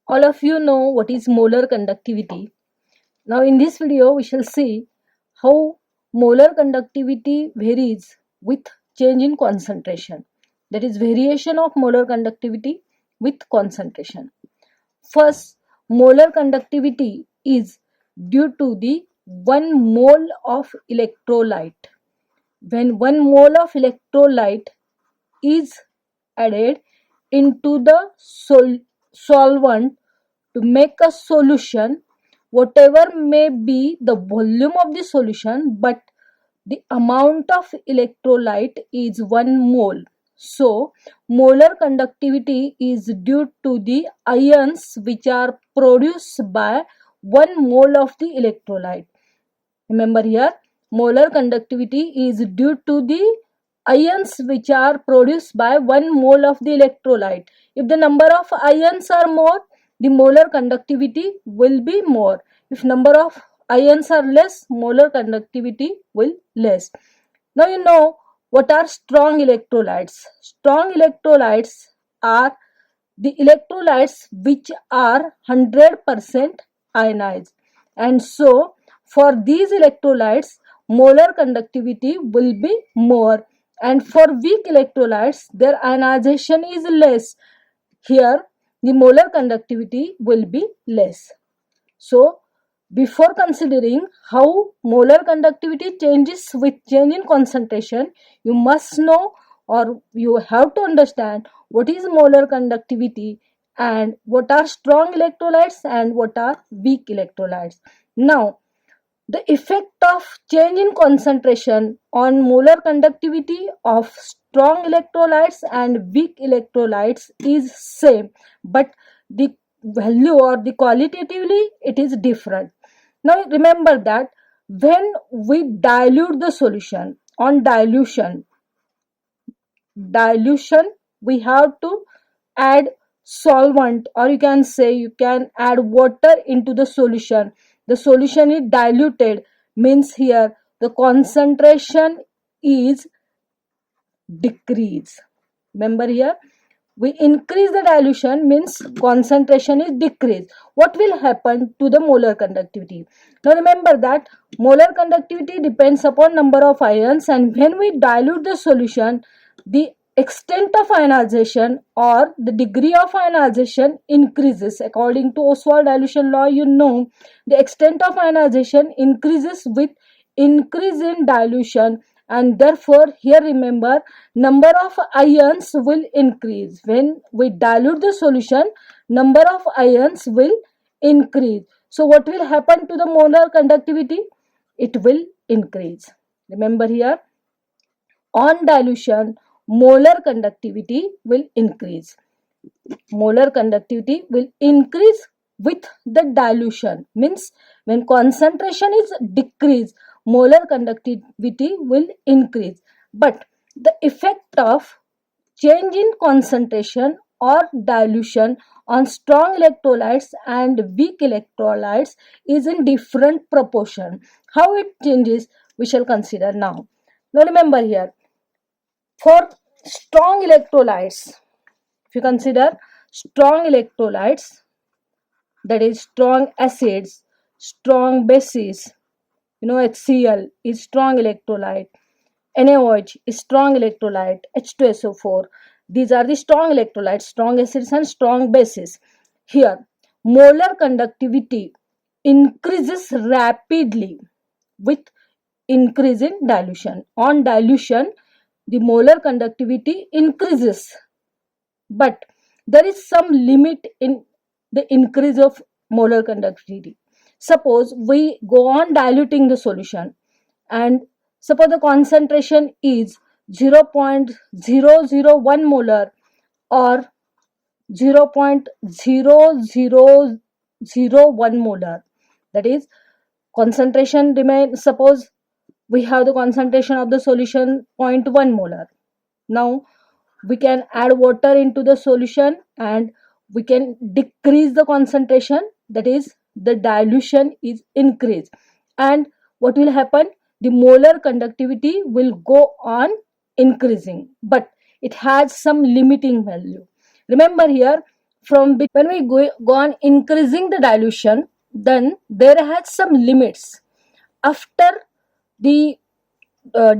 All of you know what is molar conductivity. Now in this video we shall see how molar conductivity varies with change in concentration. That is variation of molar conductivity with concentration. First, molar conductivity is due to the 1 mole of electrolyte. When 1 mole of electrolyte is added into the solvent to make a solution, whatever may be the volume of the solution, but the amount of electrolyte is 1 mole. So molar conductivity is due to the ions which are produced by 1 mole of the electrolyte. Remember here, molar conductivity is due to the ions which are produced by 1 mole of the electrolyte. If the number of ions are more, the molar conductivity will be more. If number of ions are less, molar conductivity will less. Now you know what are strong electrolytes. Strong electrolytes are the electrolytes which are 100% ionized, and so for these electrolytes molar conductivity will be more, and for weak electrolytes their ionization is less. Here the molar conductivity will be less. So before considering how molar conductivity changes with change in concentration, you must know, or you have to understand, what is molar conductivity and what are strong electrolytes and what are weak electrolytes. Now, the effect of change in concentration on molar conductivity of strong electrolytes and weak electrolytes is same, but the value or the qualitatively it is different. Now remember that when we dilute the solution, on dilution we have to add solvent, or you can say you can add water into the solution. The solution is diluted, means here the concentration is decreased. Remember here, we increase the dilution means concentration is decreased. What will happen to the molar conductivity? Now remember that molar conductivity depends upon number of ions, and when we dilute the solution, the extent of ionization or the degree of ionization increases. According to Oswald dilution law, you know the extent of ionization increases with increase in dilution, and therefore here remember number of ions will increase. When we dilute the solution, number of ions will increase. So what will happen to the molar conductivity? It will increase. Remember here, on dilution molar conductivity will increase. Molar conductivity will increase with the dilution, means when concentration is decreased, molar conductivity will increase. But the effect of change in concentration or dilution on strong electrolytes and weak electrolytes is in different proportion. How it changes we shall consider now. Now remember here, for strong electrolytes, if you consider strong electrolytes, that is strong acids, strong bases, HCl is strong electrolyte, NaOH is strong electrolyte, H2SO4, these are the strong electrolytes, strong acids and strong bases. Here molar conductivity increases rapidly with increase in dilution. On dilution the molar conductivity increases, but there is some limit in the increase of molar conductivity. Suppose we go on diluting the solution, and suppose the concentration is 0.001 molar or 0.0001 molar. That is, concentration remain, suppose we have the concentration of the solution 0.1 molar. Now we can add water into the solution and we can decrease the concentration, that is the dilution is increased, and what will happen, the molar conductivity will go on increasing, but it has some limiting value. Remember here, when we go on increasing the dilution, then there has some limits. After the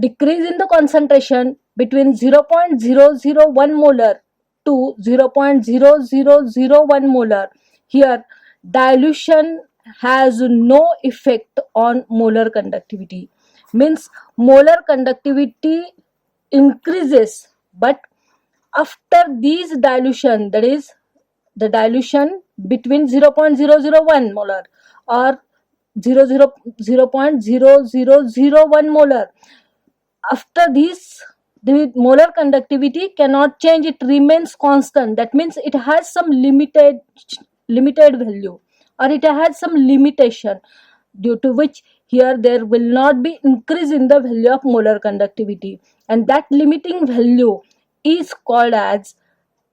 decrease in the concentration between 0.001 molar to 0.0001 molar, here dilution has no effect on molar conductivity. Means molar conductivity increases, but after these dilution, that is the dilution between 0.001 molar or 0.0001 molar, after this the molar conductivity cannot change, it remains constant. That means it has some limited value, or it has some limitation, due to which here there will not be increase in the value of molar conductivity, and that limiting value is called as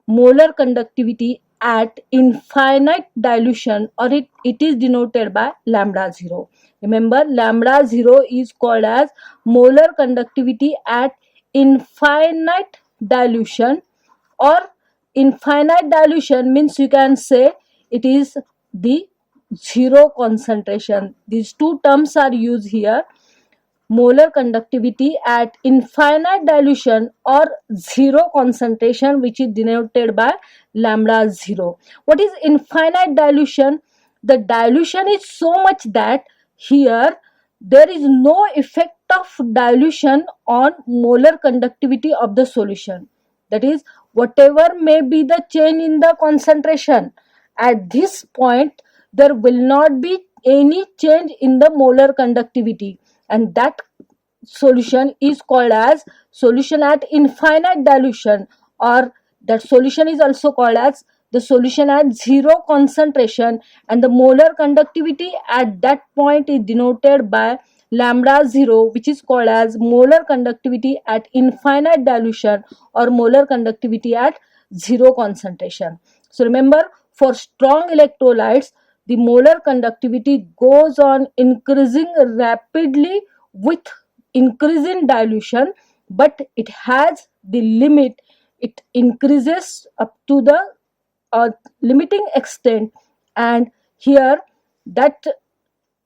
molar conductivity at infinite dilution, or it is denoted by lambda 0. Remember, lambda 0 is called as molar conductivity at infinite dilution, or infinite dilution means you can say it is the zero concentration. These two terms are used here: molar conductivity at infinite dilution or zero concentration, which is denoted by lambda 0. What is infinite dilution? The dilution is so much that here there is no effect of dilution on molar conductivity of the solution. That is, whatever may be the change in the concentration, at this point there will not be any change in the molar conductivity, and that solution is called as solution at infinite dilution, or that solution is also called as the solution at zero concentration, and the molar conductivity at that point is denoted by lambda 0, which is called as molar conductivity at infinite dilution or molar conductivity at zero concentration. So remember, for strong electrolytes the molar conductivity goes on increasing rapidly with increase in dilution, but it has the limit. It increases up to the limiting extent, and here that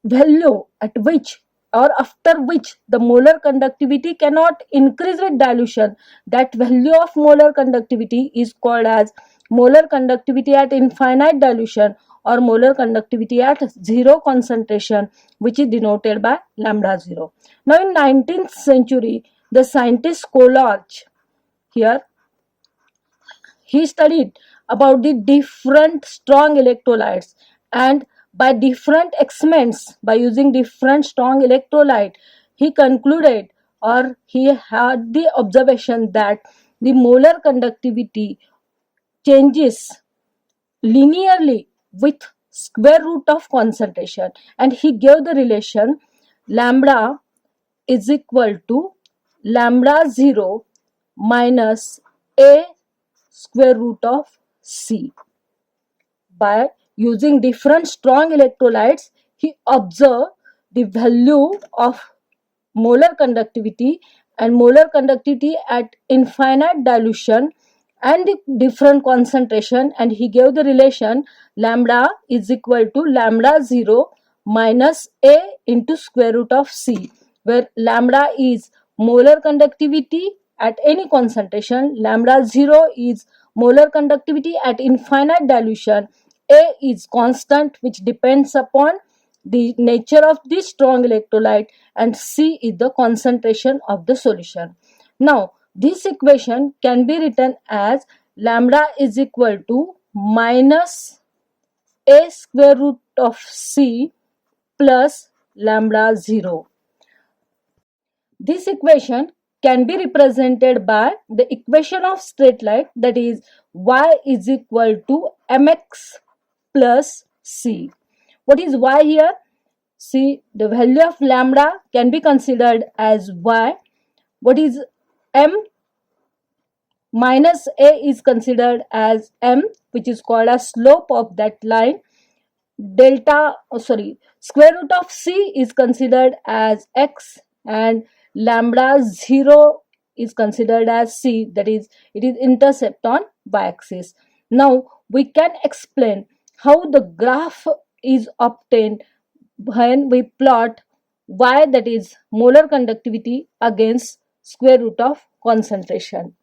value at which or after which the molar conductivity cannot increase with dilution, that value of molar conductivity is called as molar conductivity at infinite dilution or molar conductivity at zero concentration, which is denoted by lambda 0. Now in 19th century, the scientist Collatz, here he studied about the different strong electrolytes, and by different experiments, by using different strong electrolyte, he concluded, or he had the observation that the molar conductivity changes linearly with square root of concentration, and he gave the relation lambda is equal to lambda 0 minus a square root of C. By using different strong electrolytes, he observed the value of molar conductivity and molar conductivity at infinite dilution and the different concentration, and he gave the relation lambda is equal to lambda 0 minus a into square root of C, where lambda is molar conductivity at any concentration, lambda 0 is molar conductivity at infinite dilution, a is constant which depends upon the nature of the strong electrolyte, and C is the concentration of the solution. Now this equation can be written as lambda is equal to minus a square root of C plus lambda 0. This equation can be represented by the equation of straight line, that is y is equal to mx plus c. What is y here? See, the value of lambda can be considered as y. What is m? Minus a is considered as m, which is called as slope of that line. Square root of c is considered as x, and lambda 0 is considered as c, that is it is intercept on y axis. Now we can explain how the graph is obtained when we plot y, that is molar conductivity, against square root of concentration.